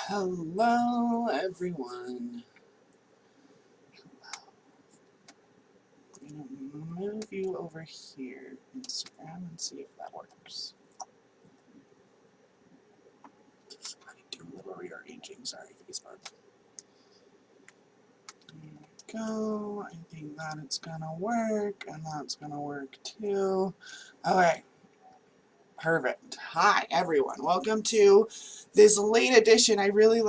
Hello, everyone. I'm going to move you over here, Instagram, and see if that works. I do a little rearranging. Sorry, Facebook. There we go. I think that it's going to work, and that's going to work too. Okay. Perfect. Hi, everyone. Welcome to this late edition. I really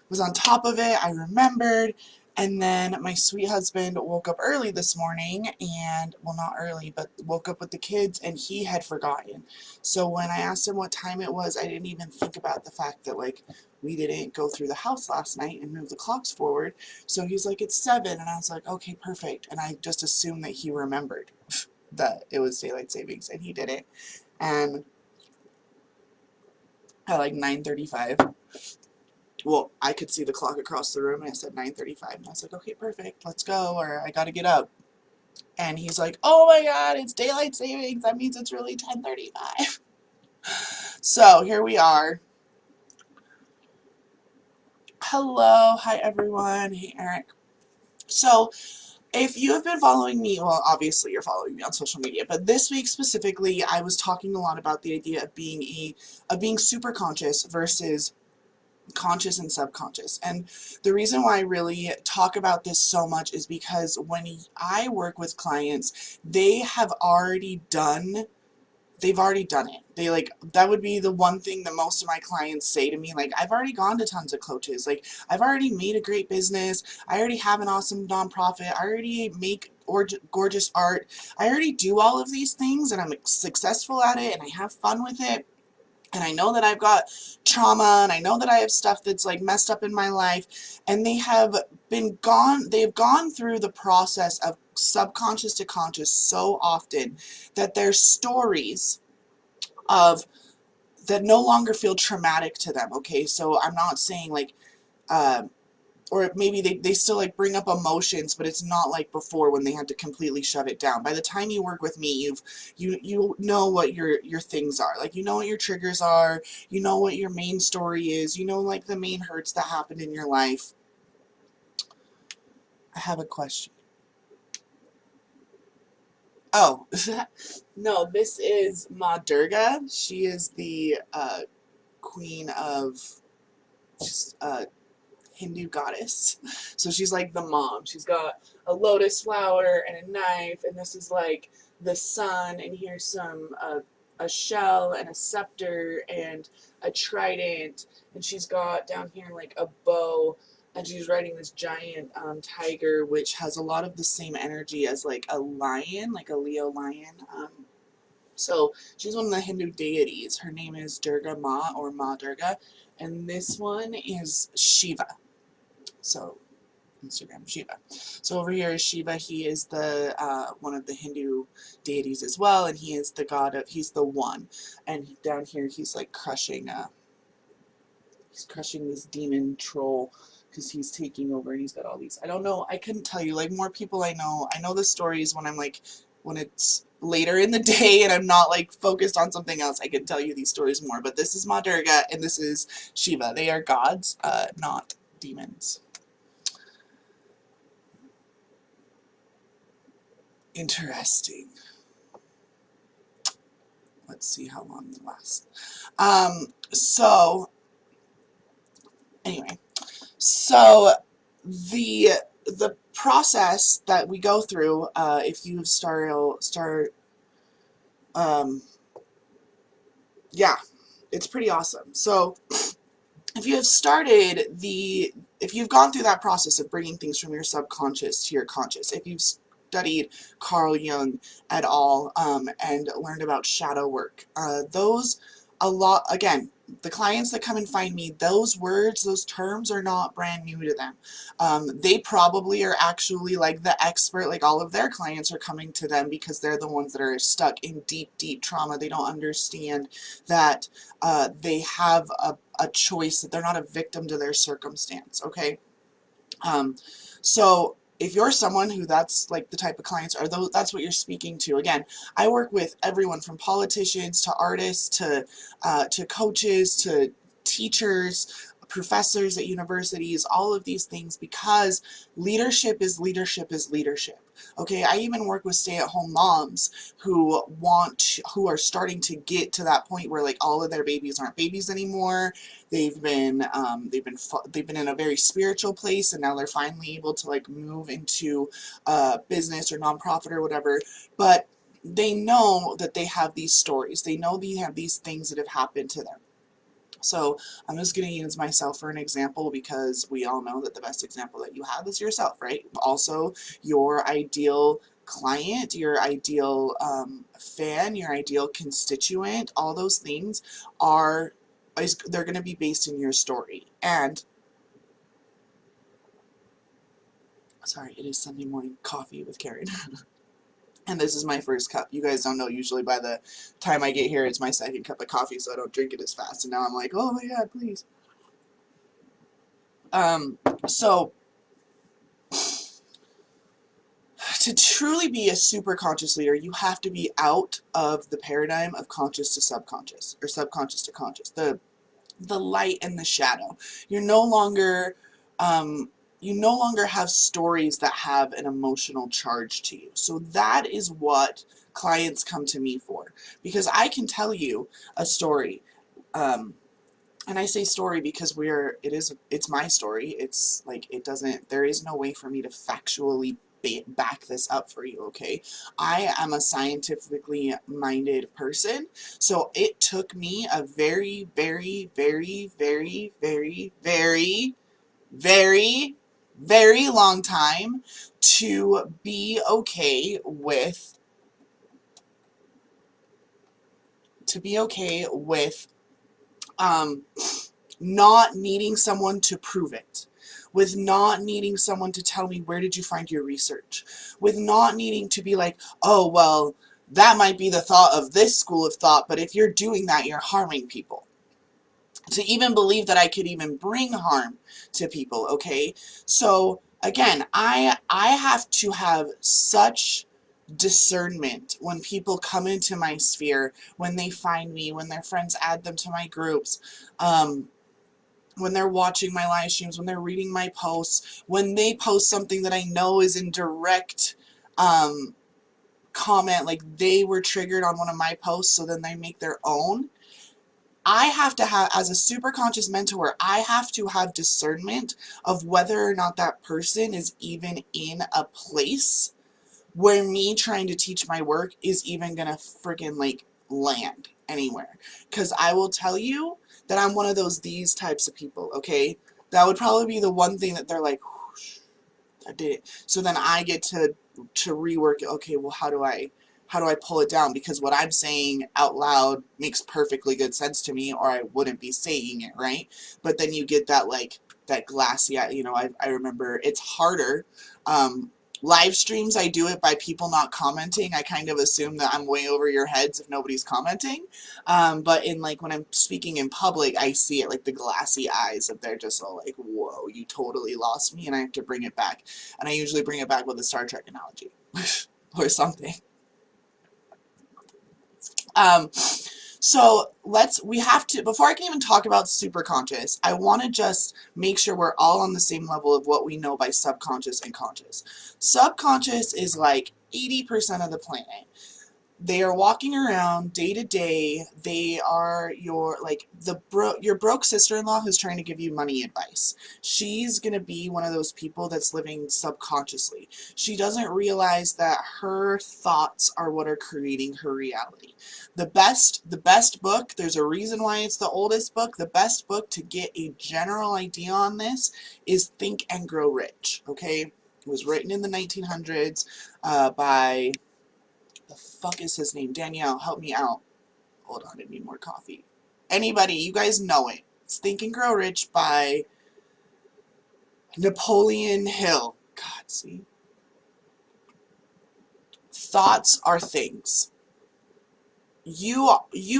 was on top of it. I remembered. And then my sweet husband woke up early this morning and, well, not early, but woke up with the kids and he had forgotten. So when I asked him what time it was, I didn't even think about the fact that we didn't go through the house last night and move the clocks forward. So he's like, it's 7. And I was like, okay, perfect. And I just assumed that he remembered that it was daylight savings and he didn't. And at 9:35, well, I could see the clock across the room and it said 9:35 and I was like, okay, perfect, let's go, or I gotta get up. And he's like, oh my god, it's daylight savings, that means it's really 10:35. So here we are. Hello, hi everyone. Hey Eric. So if you have been following me, well, obviously you're following me on social media, but this week specifically, I was talking a lot about the idea of being super conscious versus conscious and subconscious. And the reason why I really talk about this so much is because when I work with clients, they've already done it. That would be the one thing that most of my clients say to me. I've already gone to tons of coaches. I've already made a great business. I already have an awesome nonprofit. I already make gorgeous art. I already do all of these things and I'm successful at it and I have fun with it. And I know that I've got trauma and I know that I have stuff that's messed up in my life. And they've gone through the process of subconscious to conscious so often that their stories of that no longer feel traumatic to them. Okay, so I'm not saying uh, or maybe they still bring up emotions, but it's not like before when they had to completely shut it down. By the time you work with me, you know what your things are. You know what your triggers are, you know what your main story is, you know the main hurts that happened in your life. I have a question. Oh, no, this is Ma Durga. She is the queen of Hindu goddess. So she's like the mom. She's got a lotus flower and a knife, and this is the sun, and here's a shell and a scepter and a trident, and she's got down here a bow, and she's riding this giant tiger, which has a lot of the same energy as a lion, like a Leo lion. So she's one of the Hindu deities. Her name is Durga Ma or Ma Durga, and this one is Shiva. So Instagram Shiva. So over here is Shiva. He is the one of the Hindu deities as well, and he is the god of. He's the one. And down here he's crushing. He's crushing this demon troll because he's taking over, and he's got all these. I don't know. I couldn't tell you. More people I know. I know the stories when I'm when it's later in the day and I'm not focused on something else. I can tell you these stories more. But this is Ma Durga and this is Shiva. They are gods, not demons. Interesting. Let's see how long they last. So anyway, so the process that we go through, if you yeah, it's pretty awesome. So if you have if you've gone through that process of bringing things from your subconscious to your conscious, if you've studied Carl Jung et al. And learned about shadow work, again, the clients that come and find me, those words, those terms are not brand new to them. They probably are actually the expert, all of their clients are coming to them because they're the ones that are stuck in deep, deep trauma. They don't understand that they have a choice, that they're not a victim to their circumstance, okay? So if you're someone who that's the type of clients, or that's what you're speaking to, again, I work with everyone from politicians to artists to coaches to teachers, professors at universities, all of these things, because leadership is leadership is leadership. Okay, I even work with stay-at-home moms who are starting to get to that point where like all of their babies aren't babies anymore. They've been in a very spiritual place, and now they're finally able to like move into business or nonprofit or whatever. But they know that they have these stories. They know they have these things that have happened to them. So I'm just going to use myself for an example, because we all know that the best example that you have is yourself, right? Also, your ideal client, your ideal fan, your ideal constituent, all those things they're going to be based in your story. And sorry, it is Sunday morning coffee with Caryn. And this is my first cup. You guys don't know, usually by the time I get here, it's my second cup of coffee, so I don't drink it as fast. And now I'm like, oh my God, please. So to truly be a super conscious leader, you have to be out of the paradigm of conscious to subconscious, or subconscious to conscious. The light and the shadow. You're no longer you no longer have stories that have an emotional charge to you. So that is what clients come to me for, because I can tell you a story. And I say story because it's my story. It's like, there is no way for me to factually back this up for you, okay? I am a scientifically minded person, so it took me a very, very, very, very, very, very, very, very long time to be okay with um not needing someone to prove it, with not needing someone to tell me, where did you find your research, with not needing to be like, oh, well, that might be the thought of this school of thought, but if you're doing that, you're harming people. To even believe that I could even bring harm to people, okay? So again, I have to have such discernment when people come into my sphere, when they find me, when their friends add them to my groups, when they're watching my live streams, when they're reading my posts, when they post something that I know is in direct comment, like they were triggered on one of my posts, so then they make their own. I have to have, as a super conscious mentor, I have to have discernment of whether or not that person is even in a place where me trying to teach my work is even gonna freaking like land anywhere. Because I will tell you that I'm one of these types of people, okay? That would probably be the one thing that they're like, whoosh, I did it. So then I get to rework it. Okay, well, how do I pull it down? Because what I'm saying out loud makes perfectly good sense to me, or I wouldn't be saying it, right? But then you get that like that glassy, I remember it's harder. Live streams, I do it by people not commenting. I kind of assume that I'm way over your heads if nobody's commenting. But in like when I'm speaking in public, I see it like the glassy eyes of they're just all like, whoa, you totally lost me, and I have to bring it back. And I usually bring it back with a Star Trek analogy or something. So we have to, before I can even talk about superconscious, I want to just make sure we're all on the same level of what we know by subconscious and conscious. Subconscious is like 80% of the planet. They are walking around day to day. They are your broke sister-in-law who's trying to give you money advice. She's going to be one of those people that's living subconsciously. She doesn't realize that her thoughts are what are creating her reality. The best book, there's a reason why it's the oldest book, the best book to get a general idea on this is Think and Grow Rich, okay? It was written in the 1900s by... the fuck is his name? Danielle, help me out. Hold on, I need more coffee. Anybody, you guys know it. It's Think and Grow Rich by Napoleon Hill. God, see? Thoughts are things. You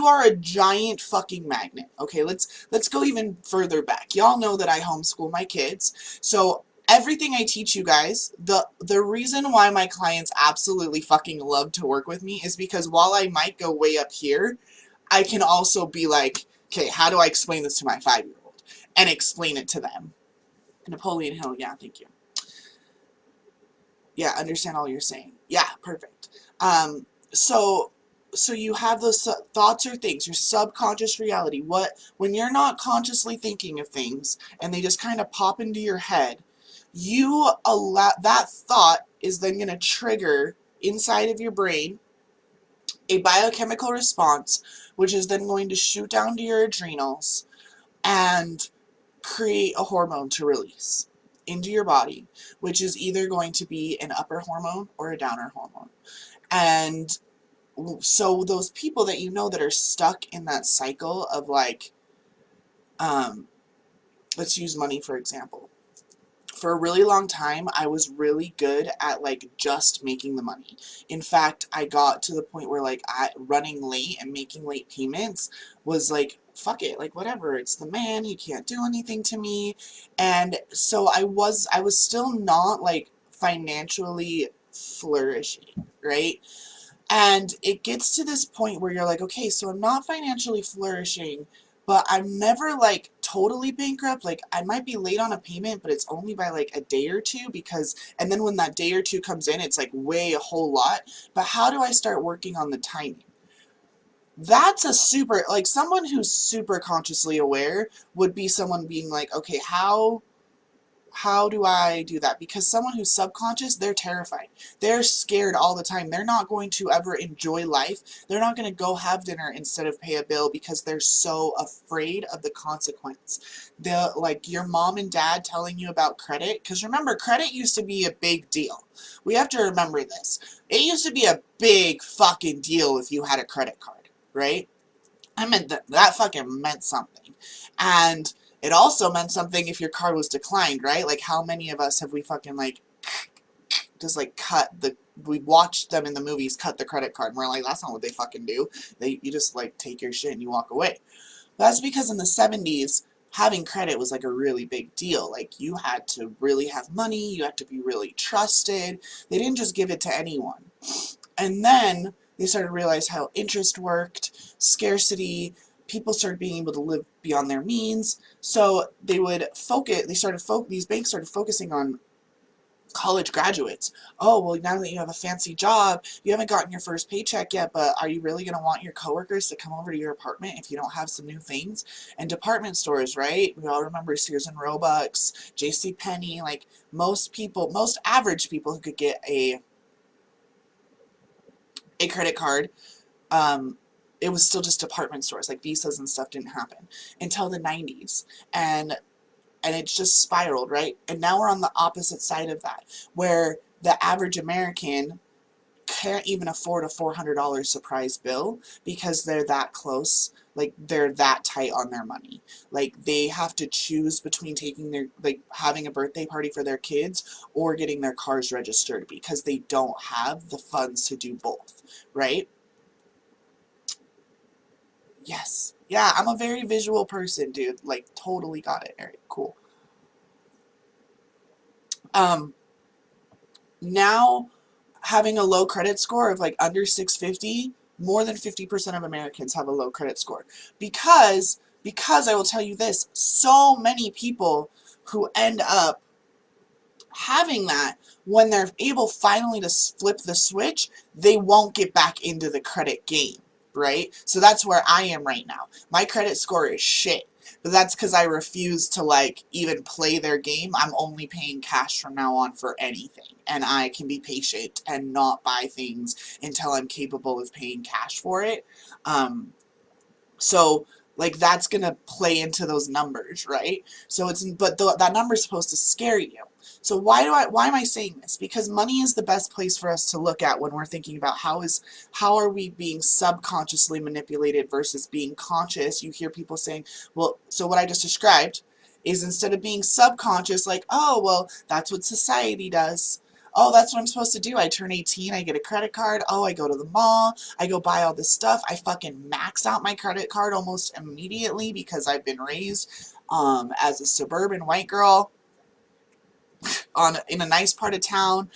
are a giant fucking magnet. Okay, let's go even further back. Y'all know that I homeschool my kids. So everything I teach you guys, the reason why my clients absolutely fucking love to work with me is because while I might go way up here, I can also be like, okay, how do I explain this to my 5-year-old? and explain it to them. Napoleon Hill, yeah, thank you. Yeah, understand all you're saying. Yeah, perfect. So you have those thoughts or things, your subconscious reality. When you're not consciously thinking of things and they just kind of pop into your head, you allow that thought is then going to trigger inside of your brain a biochemical response, which is then going to shoot down to your adrenals and create a hormone to release into your body, which is either going to be an upper hormone or a downer hormone. And so those people that you know that are stuck in that cycle of like, let's use money for example. For a really long time, I was really good at like just making the money. In fact, I got to the point where like running late and making late payments was like, fuck it, like whatever, it's the man, he can't do anything to me. And so I was still not like financially flourishing, right? And it gets to this point where you're like, okay, so I'm not financially flourishing, but I'm never like totally bankrupt. Like I might be late on a payment, but it's only by like a day or two and then when that day or two comes in, it's like way a whole lot. But how do I start working on the timing? That's like someone who's super consciously aware would be someone being like, okay, how do I do that? Because someone who's subconscious, they're terrified. They're scared all the time. They're not going to ever enjoy life. They're not going to go have dinner instead of pay a bill because they're so afraid of the consequence. Like your mom and dad telling you about credit, because remember, credit used to be a big deal. We have to remember this. It used to be a big fucking deal if you had a credit card, right? I meant that fucking meant something. And it also meant something if your card was declined, right? Like how many of us have we fucking like just like we watched them in the movies cut the credit card and we're like, that's not what they fucking do. You just like take your shit and you walk away. That's because in the 70s, having credit was like a really big deal. Like you had to really have money, you had to be really trusted. They didn't just give it to anyone. And then they started to realize how interest worked, scarcity, people started being able to live beyond their means. So they would focus, these banks started focusing on college graduates. Oh, well, now that you have a fancy job, you haven't gotten your first paycheck yet, but are you really going to want your coworkers to come over to your apartment if you don't have some new things? And department stores, right? We all remember Sears and Roebuck, J.C. Penney, like most average people who could get a credit card, it was still just department stores, like Visas and stuff didn't happen until the 90s. And it's just spiraled, right? And now we're on the opposite side of that, where the average American can't even afford a $400 surprise bill because they're that close. Like they're that tight on their money. Like they have to choose between having a birthday party for their kids or getting their cars registered because they don't have the funds to do both, right? Yes. Yeah, I'm a very visual person, dude. Like totally got it. All right, cool. Now having a low credit score of like under 650, more than 50% of Americans have a low credit score. Because I will tell you this, so many people who end up having that, when they're able finally to flip the switch, they won't get back into the credit game, right? So that's where I am right now. My credit score is shit. But that's because I refuse to like even play their game. I'm only paying cash from now on for anything. And I can be patient and not buy things until I'm capable of paying cash for it. So like that's gonna play into those numbers, right? So that number is supposed to scare you. So why am I saying this? Because money is the best place for us to look at when we're thinking about how are we being subconsciously manipulated versus being conscious. You hear people saying, well, so what I just described is instead of being subconscious, like, oh, well, that's what society does. Oh, that's what I'm supposed to do. I turn 18, I get a credit card. Oh, I go to the mall. I go buy all this stuff. I fucking max out my credit card almost immediately because I've been raised as a suburban white girl. in a nice part of town,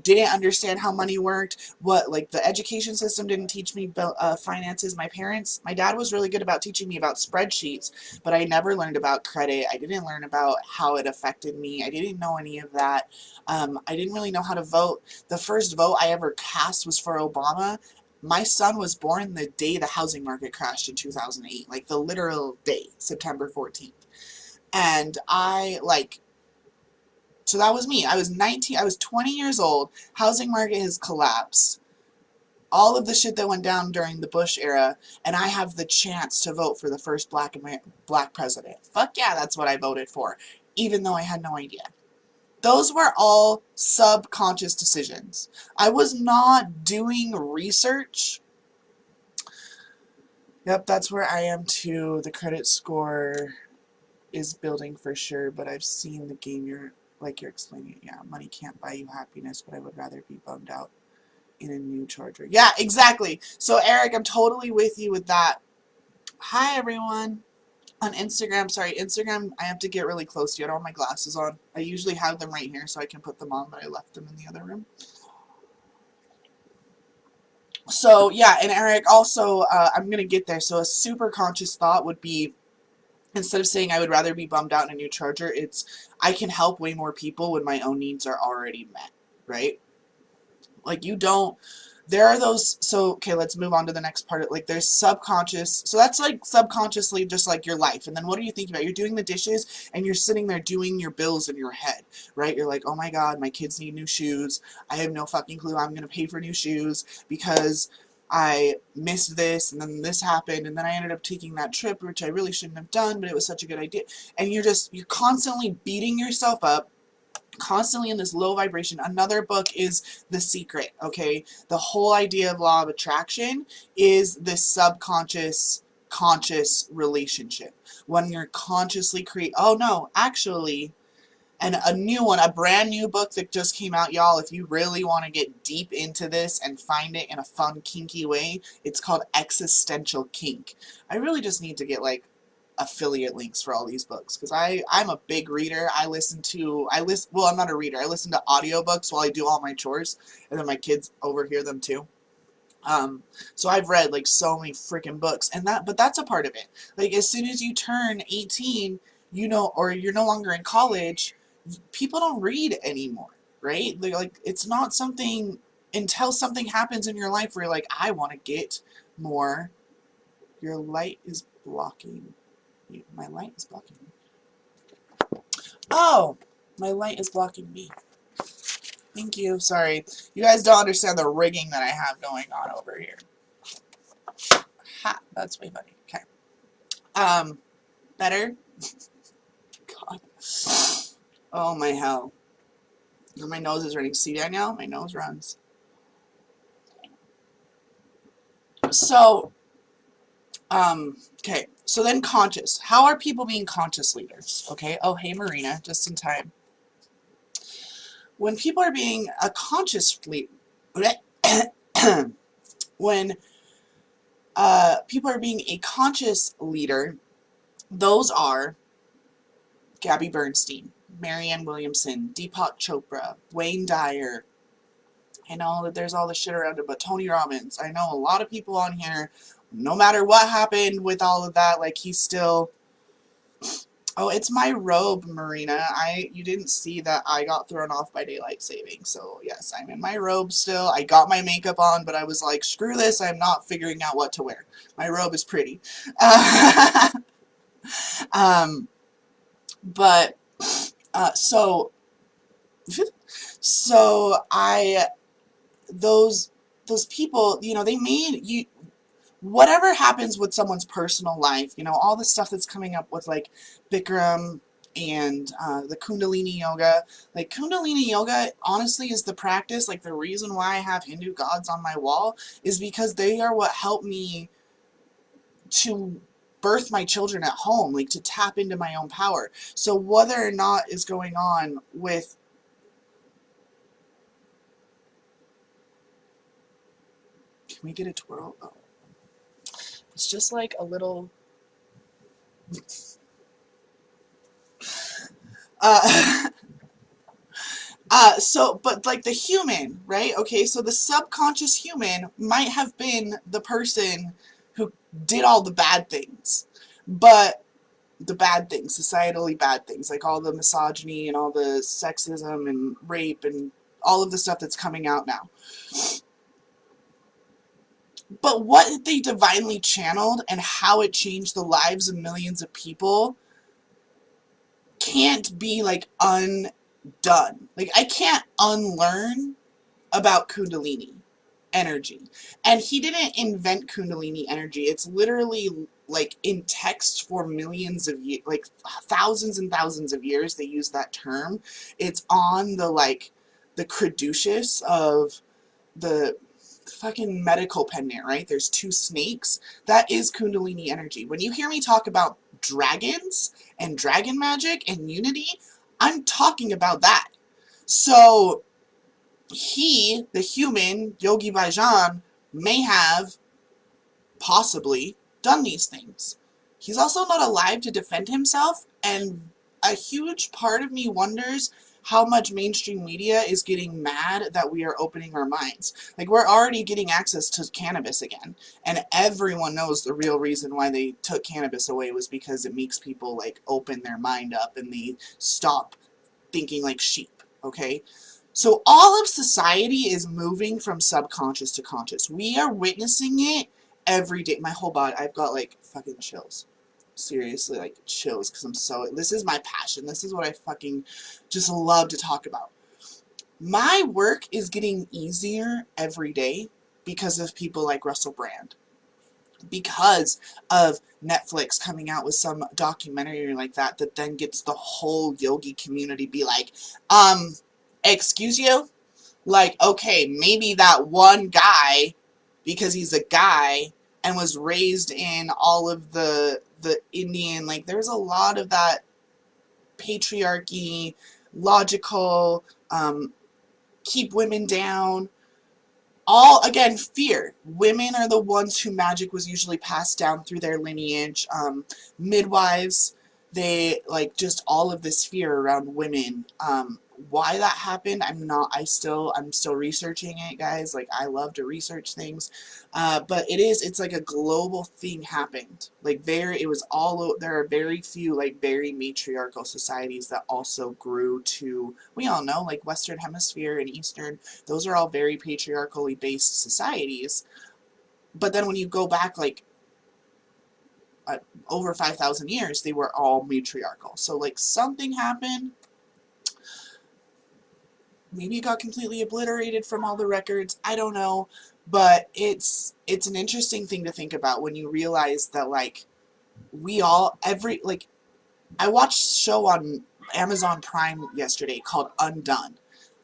didn't understand how money worked. What, like, the education system didn't teach me finances. My dad was really good about teaching me about spreadsheets, but I never learned about credit. I didn't learn about how it affected me. I didn't know any of that. I didn't really know how to vote. The first vote I ever cast was for Obama. My son was born the day the housing market crashed in 2008, like the literal day, September 14th. And so that was me. I was 19, I was 20 years old. Housing market has collapsed. All of the shit that went down during the Bush era, and I have the chance to vote for the first black president. Fuck yeah, that's what I voted for, even though I had no idea. Those were all subconscious decisions. I was not doing research. Yep, that's where I am too. The credit score is building for sure, but I've seen the game you're explaining it. Yeah, money can't buy you happiness, but I would rather be bummed out in a new charger. Yeah, exactly. So Eric, I'm totally with you with that. Hi everyone. On Instagram, sorry, Instagram, I have to get really close to you. I don't have my glasses on. I usually have them right here so I can put them on, but I left them in the other room. So yeah, and Eric, also, I'm going to get there. So a super conscious thought would be, instead of saying I would rather be bummed out in a new charger, it's I can help way more people when my own needs are already met, right? Like, you don't, there are those, so, okay, let's move on to the next part. Like, there's subconscious, so that's like subconsciously just like your life. And then what are you thinking about? You're doing the dishes and you're sitting there doing your bills in your head, right? You're like, oh my God, my kids need new shoes. I have no fucking clue I'm going to pay for new shoes because I missed this and then this happened and then I ended up taking that trip, which I really shouldn't have done, but it was such a good idea. And you're constantly beating yourself up, constantly in this low vibration. Another book is The Secret, okay? The whole idea of law of attraction is this subconscious conscious relationship. When you're consciously oh no, actually, and a new one, a brand new book that just came out, y'all, if you really want to get deep into this and find it in a fun, kinky way, it's called Existential Kink. I really just need to get, like, affiliate links for all these books, because I'm a big reader. Well, I'm not a reader. I listen to audiobooks while I do all my chores, and then my kids overhear them too. So I've read, like, so many freaking books, but that's a part of it. Like, as soon as you turn 18, or you're no longer in college, people don't read anymore, right? Like, it's not something, until something happens in your life where you're like, I want to get more. Your light is blocking you. My light is blocking me. Oh, my light is blocking me. Thank you. Sorry. You guys don't understand the rigging that I have going on over here. Ha, that's way funny. Okay. Better? God. Oh, my hell. My nose is running. See that now? My nose runs. So, okay. So then conscious. How are people being conscious leaders? Okay. Oh, hey, Marina. Just in time. When people are being a conscious leader, when people are being a conscious leader, those are Gabby Bernstein, Marianne Williamson, Deepak Chopra, Wayne Dyer. I know that there's all this shit around it, but Tony Robbins. I know a lot of people on here, no matter what happened with all of that, like, he's still... Oh, it's my robe, Marina. You didn't see that I got thrown off by daylight saving. So, yes, I'm in my robe still. I got my makeup on, but I was like, screw this. I'm not figuring out what to wear. My robe is pretty. But, so those people, they made you... Whatever happens with someone's personal life, all the stuff that's coming up with, like, Bikram and the Kundalini yoga. Like, Kundalini yoga, honestly, is the practice. Like, the reason why I have Hindu gods on my wall is because they are what helped me to birth my children at home, like, to tap into my own power. So whether or not is going on with... Can we get a twirl? Oh. It's just like a little... But like the human, right? Okay, so the subconscious human might have been the person who did all the bad things, but the bad things, societally bad things, like all the misogyny and all the sexism and rape and all of the stuff that's coming out now. But what they divinely channeled and how it changed the lives of millions of people can't be like undone. Like I can't unlearn about Kundalini energy. And he didn't invent Kundalini energy. It's literally like in text for millions of years, like thousands and thousands of years they use that term. It's on the like the caduceus of the fucking medical pendant, right? There's two snakes. That is Kundalini energy. When you hear me talk about dragons and dragon magic and unity, I'm talking about that. So he, the human, Yogi Bhajan, may have possibly done these things. He's also not alive to defend himself, and a huge part of me wonders how much mainstream media is getting mad that we are opening our minds. Like, we're already getting access to cannabis again, and everyone knows the real reason why they took cannabis away was because it makes people, like, open their mind up and they stop thinking like sheep, okay? So all of society is moving from subconscious to conscious. We are witnessing it every day. My whole body, I've got like fucking chills. Seriously, like chills, because this is my passion. This is what I fucking just love to talk about. My work is getting easier every day because of people like Russell Brand. Because of Netflix coming out with some documentary like that then gets the whole yogi community be like, excuse you? Like, okay, maybe that one guy, because he's a guy and was raised in all of the Indian, like, there's a lot of that patriarchy, logical, keep women down, all, again, fear. Women are the ones who magic was usually passed down through their lineage. Midwives, they, like, just all of this fear around women. Why that happened, I'm still researching it, guys. Like, I love to research things. But it's like a global thing happened. Like, there are very few, like, very matriarchal societies that also grew to, we all know, like, Western Hemisphere and Eastern, those are all very patriarchally based societies. But then when you go back, like, over 5,000 years, they were all matriarchal. So, like, something happened. Maybe it got completely obliterated from all the records. I don't know. But it's an interesting thing to think about when you realize that, like, I watched a show on Amazon Prime yesterday called Undone,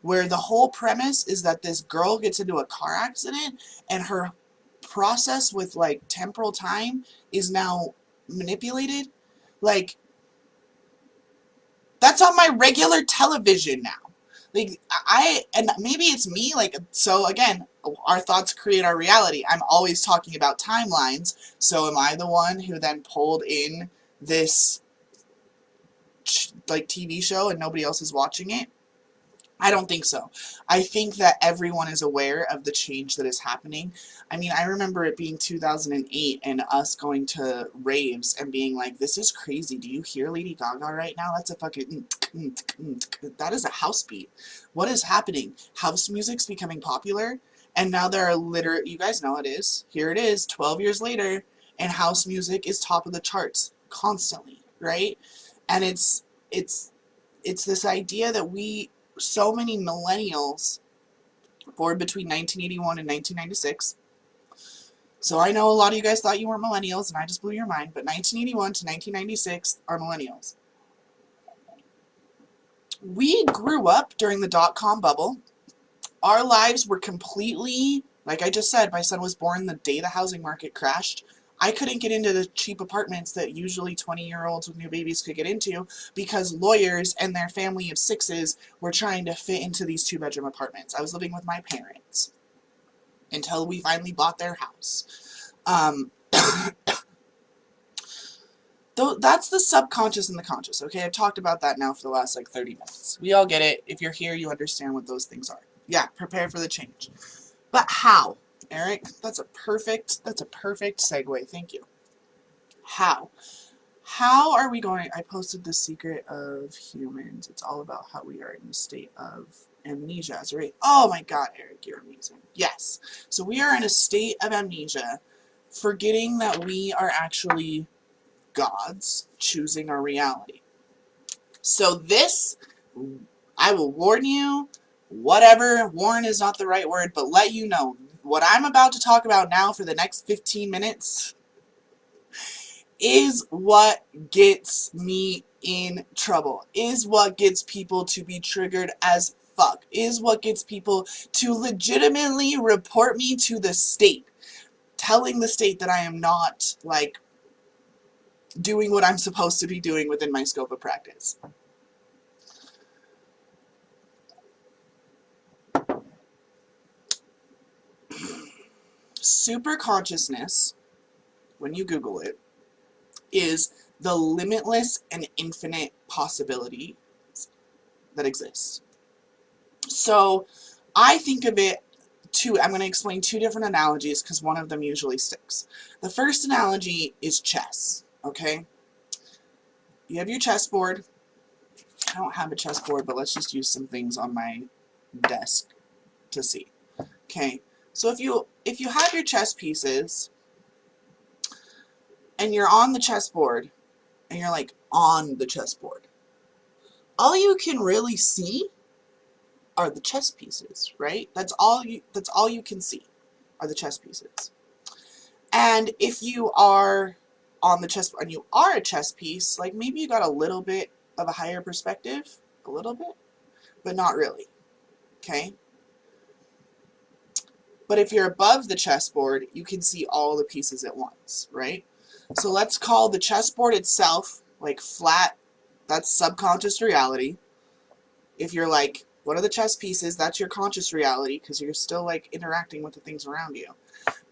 where the whole premise is that this girl gets into a car accident and her process with, like, temporal time is now manipulated. Like, that's on my regular television now. Like, and maybe it's me, like, so again, our thoughts create our reality. I'm always talking about timelines, so am I the one who then pulled in this, like, TV show and nobody else is watching it? I don't think so. I think that everyone is aware of the change that is happening. I mean, I remember it being 2008 and us going to raves and being like, this is crazy. Do you hear Lady Gaga right now? That's a fucking, that is a house beat. What is happening? House music's becoming popular, and now there are you guys know it is. Here it is, 12 years later, and house music is top of the charts constantly, right? And it's this idea that so many millennials born between 1981 and 1996. So I know a lot of you guys thought you weren't millennials, and I just blew your mind, but 1981 to 1996 are millennials. We grew up during the dot-com bubble. Our lives were completely, like I just said, my son was born the day the housing market crashed. I couldn't get into the cheap apartments that usually 20-year-olds with new babies could get into because lawyers and their family of sixes were trying to fit into these 2-bedroom apartments. I was living with my parents until we finally bought their house. That's the subconscious and the conscious, okay? I've talked about that now for the last like 30 minutes. We all get it. If you're here, you understand what those things are. Yeah, prepare for the change. But how? Eric, that's a perfect segue. Thank you. How? How are we going? I posted The Secret of Humans. It's all about how we are in a state of amnesia. Right? Oh my God, Eric, you're amazing. Yes. So we are in a state of amnesia, forgetting that we are actually gods choosing our reality. So this, I will warn you, whatever, warn is not the right word, but let you know, what I'm about to talk about now for the next 15 minutes is what gets me in trouble, is what gets people to be triggered as fuck, is what gets people to legitimately report me to the state, telling the state that I am not, like, doing what I'm supposed to be doing within my scope of practice. Superconsciousness, when you Google it, is the limitless and infinite possibility that exists. So I think of it I'm going to explain two different analogies because one of them usually sticks. The first analogy is chess, okay? You have your chessboard. I don't have a chessboard, but let's just use some things on my desk to see. Okay, so if you have your chess pieces and you're on the chessboard and you're like on the chessboard, all you can really see are the chess pieces, right? That's all you can see are the chess pieces. And if you are on the chessboard and you are a chess piece, like maybe you got a little bit of a higher perspective, a little bit, but not really. Okay? But if you're above the chessboard, you can see all the pieces at once, right? So let's call the chessboard itself like flat. That's subconscious reality. If you're like, what are the chess pieces? That's your conscious reality because you're still like interacting with the things around you.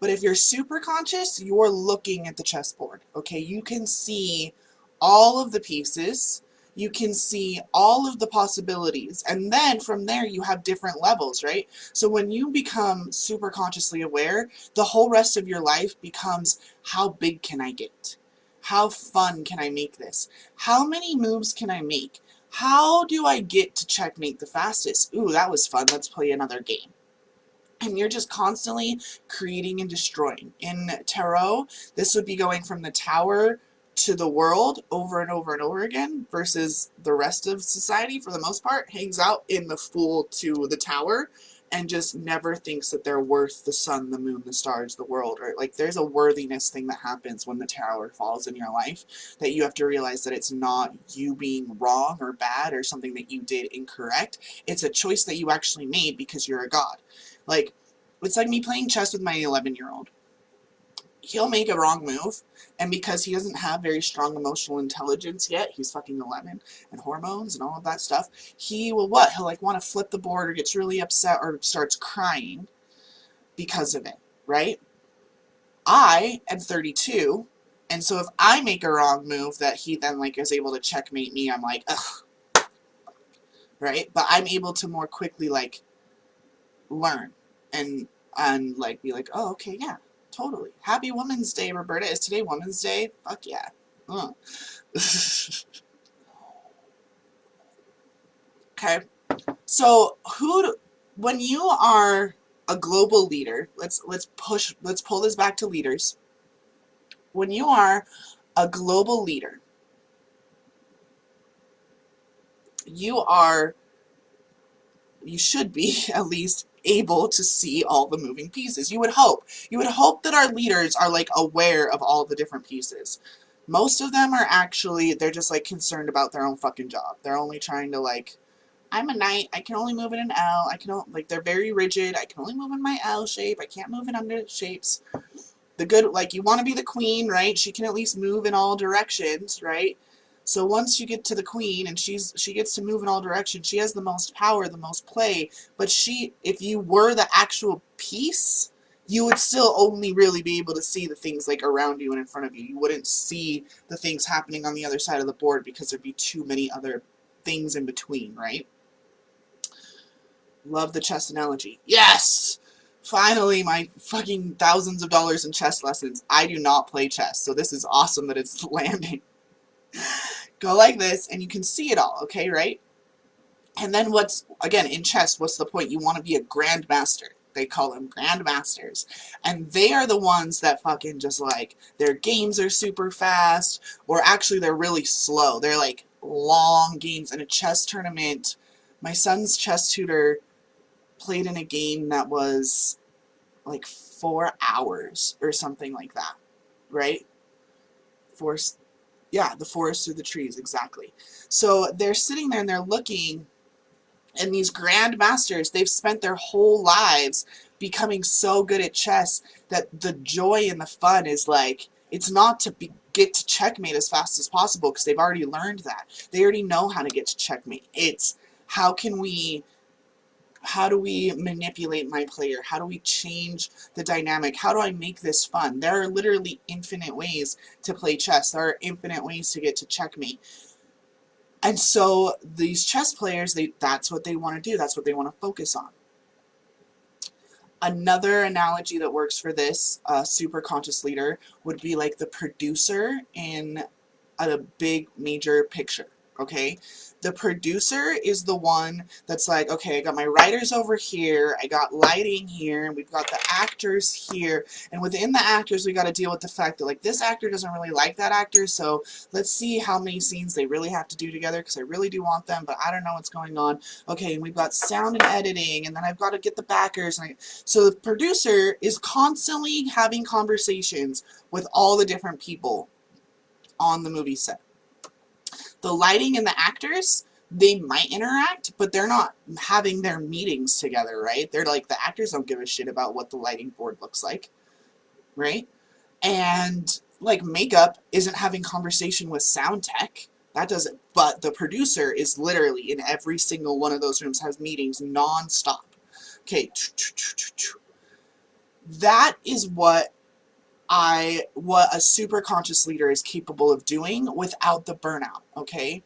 But if you're super conscious, you're looking at the chessboard, okay? You can see all of the pieces. You can see all of the possibilities. And then from there, you have different levels, right? So when you become super consciously aware, the whole rest of your life becomes, how big can I get? How fun can I make this? How many moves can I make? How do I get to checkmate the fastest? Ooh, that was fun. Let's play another game. And you're just constantly creating and destroying. In tarot, this would be going from the tower to the world over and over and over again, versus the rest of society, for the most part, hangs out in the Fool to the tower and just never thinks that they're worth the sun, the moon, the stars, the world. Or like there's a worthiness thing that happens when the tower falls in your life, that you have to realize that it's not you being wrong or bad or something that you did incorrect. It's a choice that you actually made because you're a god. Like, it's like me playing chess with my 11-year-old. He'll make a wrong move, and because he doesn't have very strong emotional intelligence yet, he's fucking 11, and hormones and all of that stuff, he will what? He'll like want to flip the board or gets really upset or starts crying because of it, right? I am 32, and so if I make a wrong move that he then like is able to checkmate me, I'm like, ugh, right? But I'm able to more quickly like learn and like be like, oh, okay, yeah, totally. Happy Women's Day, Roberta. Is today Women's Day? Fuck yeah. Okay. So when you are a global leader, let's pull this back to leaders. When you are a global leader, you should be at least able to see all the moving pieces. You would hope. You would hope that our leaders are like aware of all the different pieces. Most of them are actually, they're just like concerned about their own fucking job. They're only trying to like, I'm a knight, I can only move in an L, like they're very rigid, I can only move in my L shape, I can't move in under shapes. The good, like you want to be the queen, right? She can at least move in all directions, right? So once you get to the queen and she gets to move in all directions, she has the most power, the most play. But if you were the actual piece, you would still only really be able to see the things like around you and in front of you. You wouldn't see the things happening on the other side of the board because there'd be too many other things in between, right? Love the chess analogy. Yes! Finally, my fucking thousands of dollars in chess lessons. I do not play chess, so this is awesome that it's landing. Go like this, and you can see it all, okay, right? And then again, in chess, what's the point? You want to be a grandmaster. They call them grandmasters. And they are the ones that fucking just like, their games are super fast, or actually they're really slow. They're like long games in a chess tournament. My son's chess tutor played in a game that was like 4 hours or something like that, right? The forest through the trees, exactly. So they're sitting there and they're looking, and these grandmasters, they've spent their whole lives becoming so good at chess that the joy and the fun is like, it's not to get to checkmate as fast as possible because they've already learned that. They already know how to get to checkmate. It's how do we manipulate my player? How do we change the dynamic? How do I make this fun? There are literally infinite ways to play chess. There are infinite ways to get to checkmate. And so these chess players, that's what they want to do. That's what they want to focus on. Another analogy that works for this superconscious leader would be like the producer in a big major picture. Okay, the producer is the one that's like, okay, I got my writers over here, I got lighting here, and we've got the actors here, and within the actors we got to deal with the fact that like this actor doesn't really like that actor, so let's see how many scenes they really have to do together because I really do want them, but I don't know what's going on. Okay, and we've got sound and editing, and then I've got to get the backers, so the producer is constantly having conversations with all the different people on the movie set. The lighting and the actors, they might interact, but they're not having their meetings together, right? They're like, the actors don't give a shit about what the lighting board looks like, right? And like makeup isn't having conversation with sound tech. That doesn't, but the producer is literally in every single one of those rooms, has meetings non-stop. Okay. That is what a super conscious leader is capable of doing without the burnout, okay?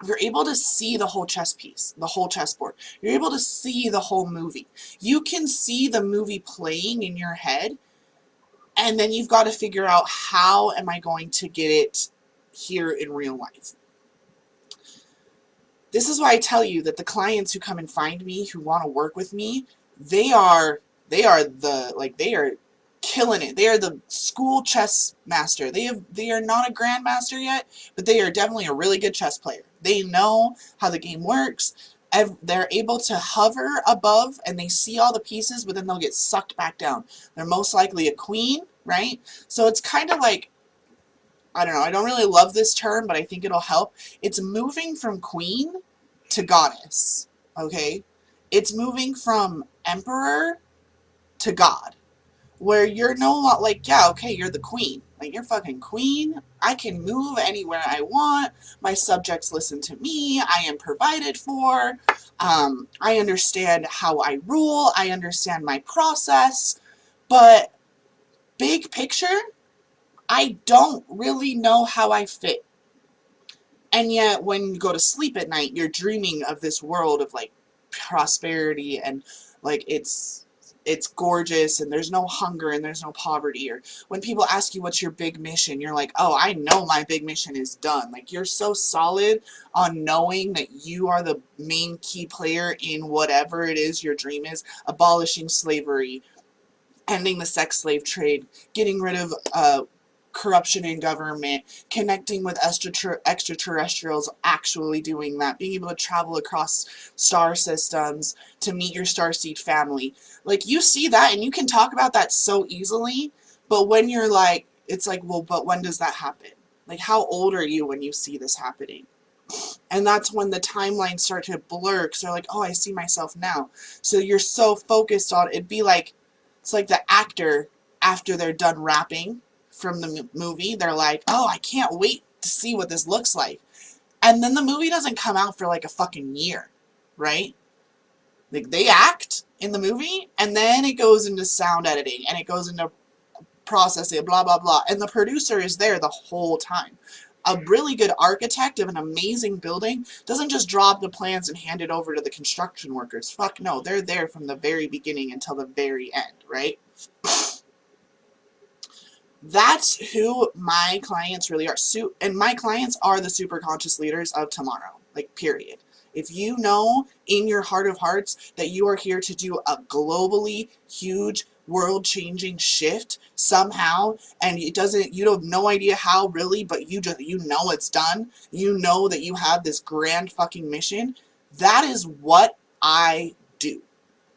You're able to see the whole chess piece, the whole chessboard. You're able to see the whole movie. You can see the movie playing in your head, and then you've got to figure out, how am I going to get it here in real life? This is why I tell you that the clients who come and find me, who want to work with me, they are killing it. They are the school chess master. They are not a grandmaster yet, but they are definitely a really good chess player. They know how the game works. They're able to hover above and they see all the pieces, but then they'll get sucked back down. They're most likely a queen, right? So it's kind of like, I don't know, I don't really love this term, but I think it'll help. It's moving from queen to goddess, okay? It's moving from emperor to god, where you're no longer like, yeah, okay, you're the queen. Like, you're fucking queen. I can move anywhere I want. My subjects listen to me. I am provided for. I understand how I rule. I understand my process. But big picture, I don't really know how I fit. And yet, when you go to sleep at night, you're dreaming of this world of, like, prosperity and, like, it's gorgeous and there's no hunger and there's no poverty. Or when people ask you what's your big mission, you're like, oh, I know my big mission is done. Like, you're so solid on knowing that you are the main key player in whatever it is your dream is, abolishing slavery, ending the sex slave trade, getting rid of corruption in government, connecting with extraterrestrials, actually doing that, being able to travel across star systems to meet your starseed family. Like, you see that and you can talk about that so easily, but when you're like, it's like, well, but when does that happen? Like, how old are you when you see this happening? And that's when the timelines start to blur, because they're like, oh, I see myself now. So you're so focused on, it's like the actor, after they're done rapping from the movie, they're like, oh, I can't wait to see what this looks like. And then the movie doesn't come out for like a fucking year, right? Like, they act in the movie, and then it goes into sound editing, and it goes into processing, blah, blah, blah. And the producer is there the whole time. A really good architect of an amazing building doesn't just drop the plans and hand it over to the construction workers. Fuck no, they're there from the very beginning until the very end, right? That's who my clients really are. And my clients are the superconscious leaders of tomorrow, like, period. If you know in your heart of hearts that you are here to do a globally huge world-changing shift somehow, and you have no idea how really, but you know it's done, you know that you have this grand fucking mission, that is what I do.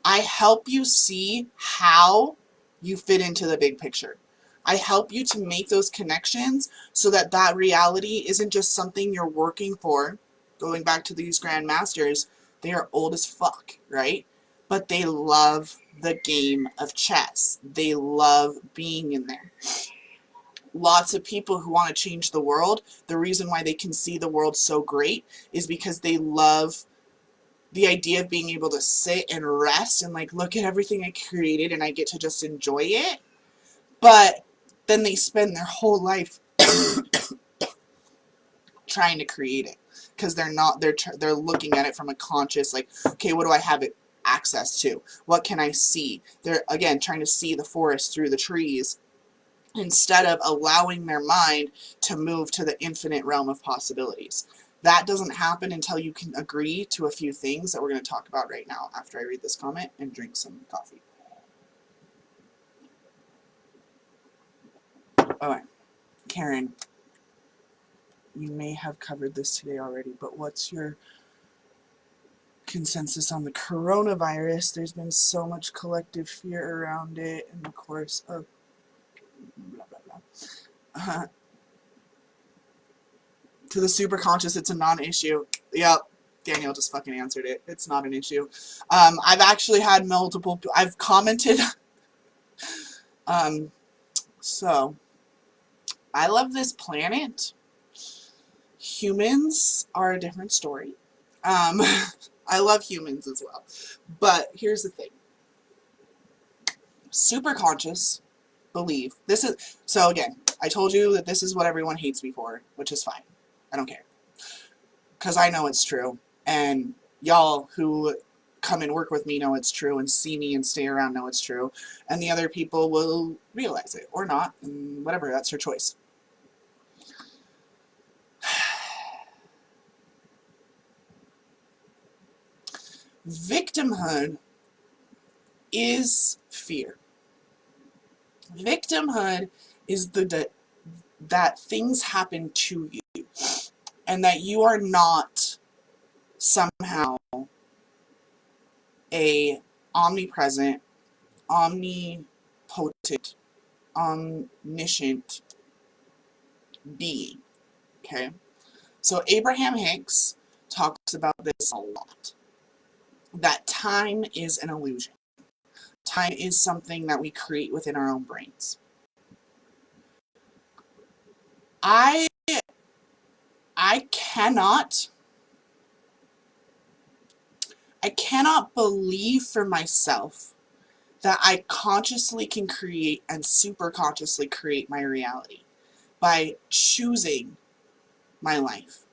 I help you see how you fit into the big picture. I help you to make those connections so that that reality isn't just something you're working for. Going back to these Grand Masters, they are old as fuck, right? But they love the game of chess. They love being in there. Lots of people who want to change the world, the reason why they can see the world so great is because they love the idea of being able to sit and rest and, like, look at everything I created and I get to just enjoy it. But then they spend their whole life trying to create it because they're looking at it from a conscious, like, okay, what do I have it access to? What can I see? They're, again, trying to see the forest through the trees instead of allowing their mind to move to the infinite realm of possibilities. That doesn't happen until you can agree to a few things that we're going to talk about right now after I read this comment and drink some coffee. Alright, Caryn, you may have covered this today already, but what's your consensus on the coronavirus? There's been so much collective fear around it in the course of blah, blah, blah. To the superconscious, it's a non-issue. Yep, Daniel just fucking answered it. It's not an issue. I've actually had I've commented. So, I love this planet. Humans are a different story. I love humans as well. But here's the thing. Superconscious believe. So again, I told you that this is what everyone hates me for, which is fine. I don't care. Because I know it's true. And y'all who come and work with me know it's true, and see me and stay around know it's true. And the other people will realize it, or not, and whatever, that's your choice. Victimhood is fear. Victimhood is that things happen to you, and that you are not somehow a omnipresent, omnipotent, omniscient being. Okay? So Abraham Hicks talks about this a lot. That time is an illusion. Time is something that we create within our own brains. I cannot believe for myself that I consciously can create and superconsciously create my reality by choosing my life.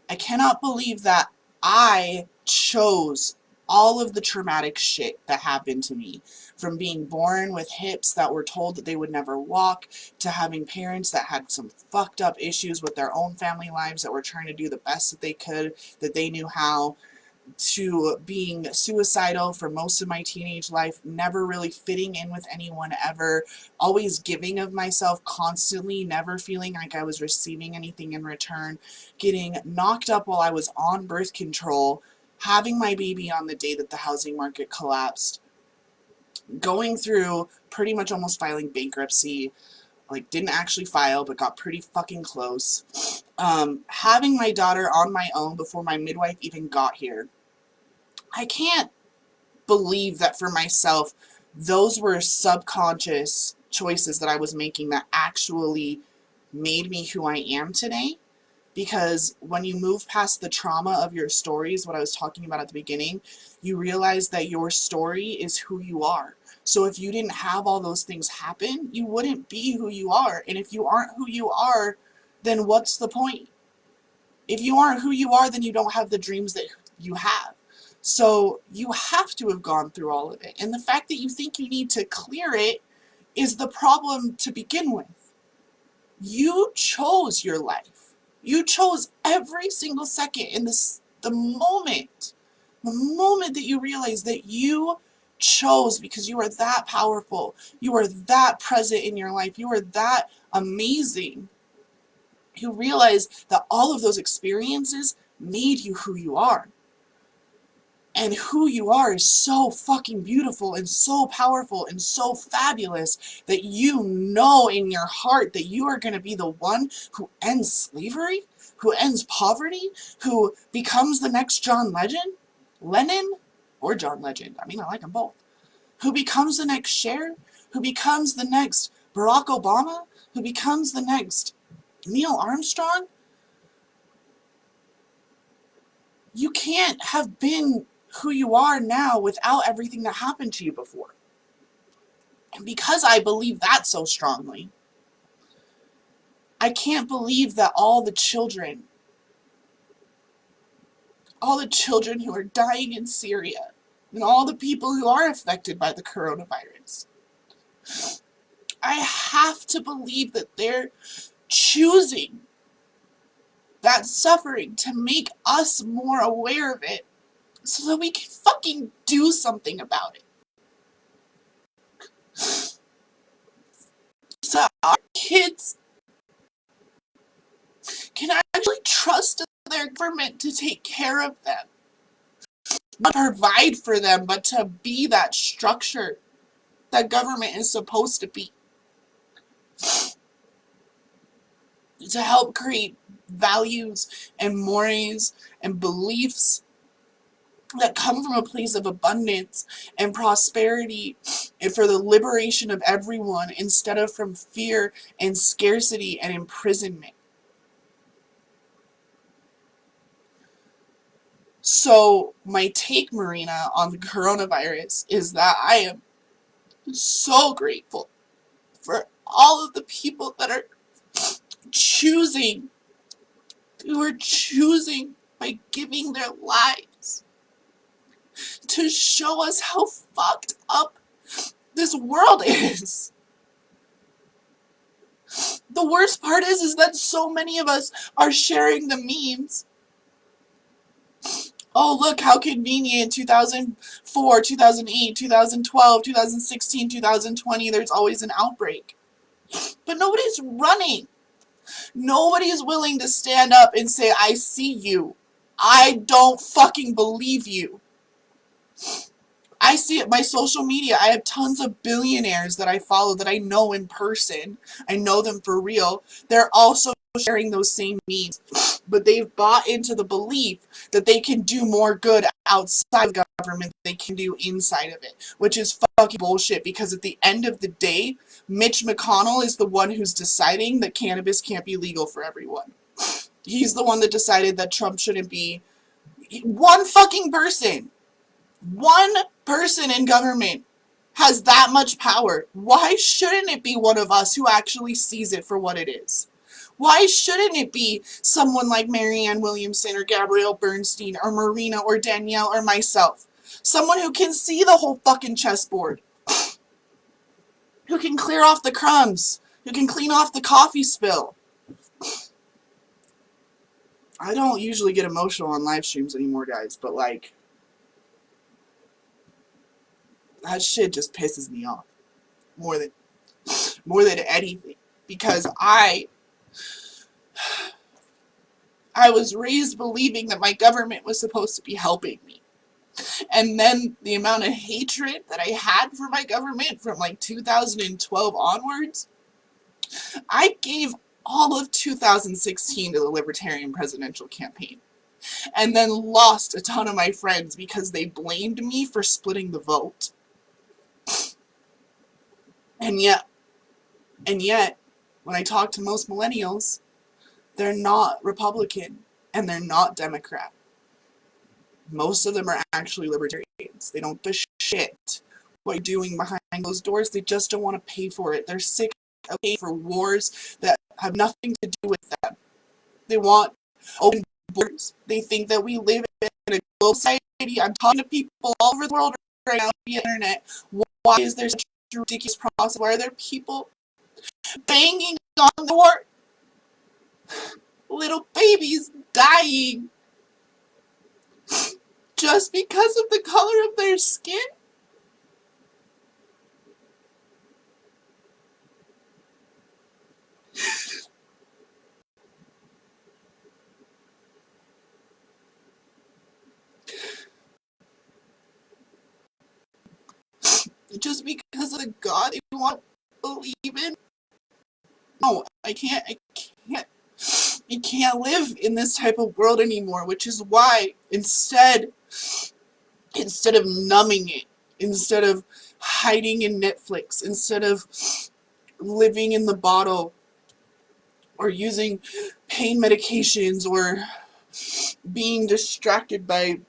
I cannot believe that I chose all of the traumatic shit that happened to me, from being born with hips that were told that they would never walk, to having parents that had some fucked up issues with their own family lives that were trying to do the best that they could, that they knew how, to being suicidal for most of my teenage life, never really fitting in with anyone ever, always giving of myself constantly, never feeling like I was receiving anything in return, getting knocked up while I was on birth control, having my baby on the day that the housing market collapsed, going through pretty much almost filing bankruptcy, like didn't actually file but got pretty fucking close, having my daughter on my own before my midwife even got here. I can't believe that for myself those were subconscious choices that I was making that actually made me who I am today. Because when you move past the trauma of your stories, what I was talking about at the beginning, you realize that your story is who you are. So if you didn't have all those things happen, you wouldn't be who you are. And if you aren't who you are, then what's the point? If you aren't who you are, then you don't have the dreams that you have. So you have to have gone through all of it. And the fact that you think you need to clear it is the problem to begin with. You chose your life. You chose every single second in this, the moment that you realize that you chose, because you are that powerful, you are that present in your life, you are that amazing. You realize that all of those experiences made you who you are. And who you are is so fucking beautiful and so powerful and so fabulous that you know in your heart that you are going to be the one who ends slavery, who ends poverty, who becomes the next John Lennon, or John Legend. I mean, I like them both. Who becomes the next Cher, who becomes the next Barack Obama, who becomes the next Neil Armstrong. You can't have been who you are now without everything that happened to you before. And because I believe that so strongly, I can't believe that all the children who are dying in Syria, and all the people who are affected by the coronavirus, I have to believe that they're choosing that suffering to make us more aware of it so that we can fucking do something about it. So our kids can actually trust their government to take care of them, not provide for them, but to be that structure that government is supposed to be, to help create values and mores and beliefs that come from a place of abundance and prosperity and for the liberation of everyone instead of from fear and scarcity and imprisonment. So my take, Marina, on the coronavirus is that I am so grateful for all of the people that are choosing, who are choosing by giving their lives to show us how fucked up this world is. The worst part is that so many of us are sharing the memes. Oh, look how convenient, 2004, 2008, 2012, 2016, 2020, there's always an outbreak. But nobody's running. Nobody's willing to stand up and say, I see you. I don't fucking believe you. I see it, my social media. I have tons of billionaires that I follow that I know in person. I know them for real. They're also sharing those same memes. But they've bought into the belief that they can do more good outside of government than they can do inside of it. Which is fucking bullshit, because at the end of the day, Mitch McConnell is the one who's deciding that cannabis can't be legal for everyone. He's the one that decided that Trump shouldn't be. One fucking person. One person in government has that much power. Why shouldn't it be one of us who actually sees it for what it is? Why shouldn't it be someone like Marianne Williamson or Gabrielle Bernstein or Marina or Danielle or myself? Someone who can see the whole fucking chessboard. Who can clear off the crumbs. Who can clean off the coffee spill. I don't usually get emotional on live streams anymore, guys, but like, that shit just pisses me off more than anything, because I was raised believing that my government was supposed to be helping me. And then the amount of hatred that I had for my government from like 2012 onwards, I gave all of 2016 to the Libertarian presidential campaign. And then lost a ton of my friends because they blamed me for splitting the vote. And yet, when I talk to most millennials, They're not Republican and they're not Democrat. Most of them are actually libertarians. They don't give a shit what you're doing behind those doors. They just don't want to pay for it. They're sick of paying for wars that have nothing to do with them. They want open borders. They think that we live in a global society. I'm talking to people all over the world right now on the internet. Why is there such a ridiculous process? Why are there people banging on the door? Little babies dying just because of the color of their skin? Just because of the God they want to believe in? No, I can't live in this type of world anymore, which is why instead of numbing it, instead of hiding in Netflix, instead of living in the bottle or using pain medications or being distracted by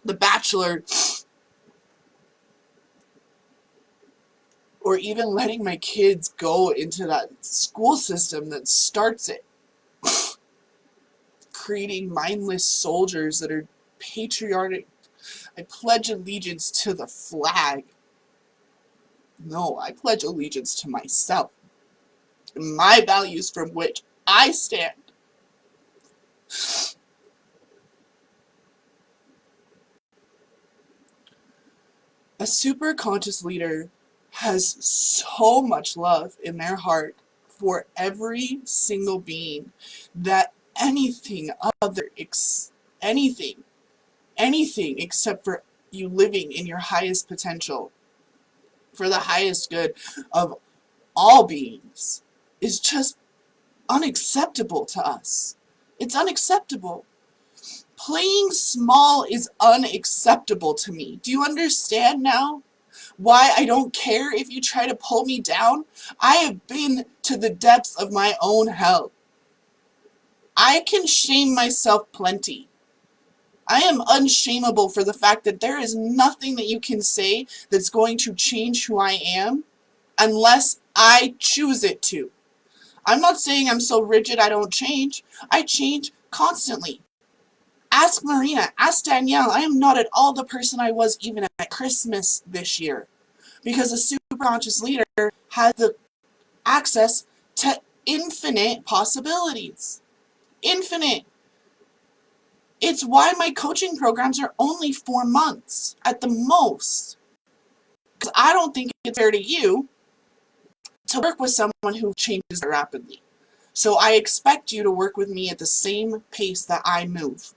The Bachelor or even letting my kids go into that school system that starts it, creating mindless soldiers that are patriotic. I pledge allegiance to the flag. No, I pledge allegiance to myself and my values from which I stand. A superconscious leader has so much love in their heart for every single being that anything except for you living in your highest potential for the highest good of all beings is just unacceptable to us. It's unacceptable. Playing small is unacceptable to me. Do you understand now why I don't care if you try to pull me down? I have been to the depths of my own hell. I can shame myself plenty. I am unshameable for the fact that there is nothing that you can say that's going to change who I am unless I choose it to. I'm not saying I'm so rigid I don't change. I change constantly. Ask Marina, ask Danielle. I am not at all the person I was even at Christmas this year. Because a superconscious leader has the access to infinite possibilities. Infinite. It's why my coaching programs are only 4 months at the most. Because I don't think it's fair to you to work with someone who changes rapidly. So I expect you to work with me at the same pace that I move.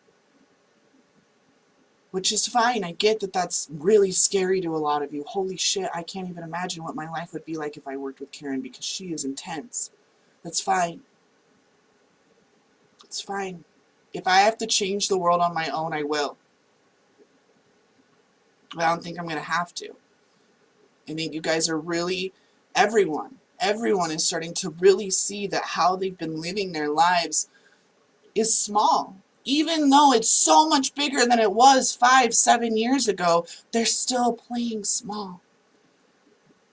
Which is fine. I get that that's really scary to a lot of you. Holy shit, I can't even imagine what my life would be like if I worked with Caryn because she is intense. That's fine. It's fine. If I have to change the world on my own, I will. But I don't think I'm going to have to. I think you guys are really, everyone is starting to really see that how they've been living their lives is small. Even though it's so much bigger than it was 5-7 years ago, they're still playing small.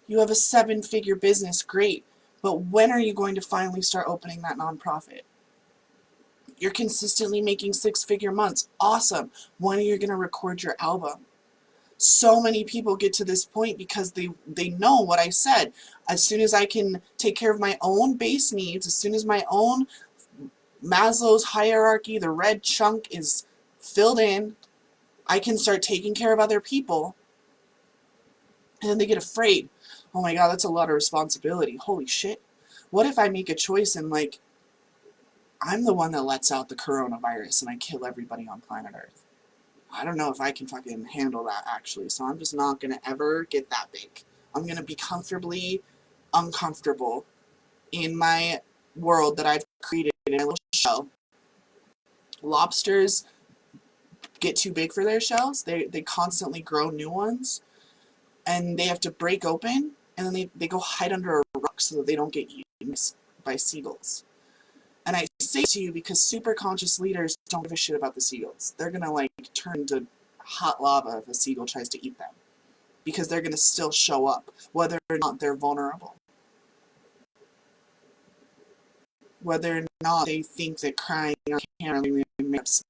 You have a 7-figure business, great. But when are you going to finally start opening that nonprofit? You're consistently making 6-figure months. Awesome. When are you going to record your album? So many people get to this point because they know what I said. As soon as I can take care of my own base needs, as soon as my own Maslow's hierarchy, the red chunk is filled in, I can start taking care of other people. And then they get afraid. Oh my God, that's a lot of responsibility. Holy shit. What if I make a choice and like, I'm the one that lets out the coronavirus and I kill everybody on planet Earth? I don't know if I can fucking handle that actually. So I'm just not going to ever get that big. I'm going to be comfortably uncomfortable in my world that I've created in a little shell. Lobsters get too big for their shells. They constantly grow new ones. And they have to break open. And then they go hide under a rock so that they don't get eaten by seagulls. And I say to you because superconscious leaders don't give a shit about the seagulls. They're gonna like turn to hot lava if a seagull tries to eat them, because they're gonna still show up whether or not they're vulnerable, whether or not they think that crying on camera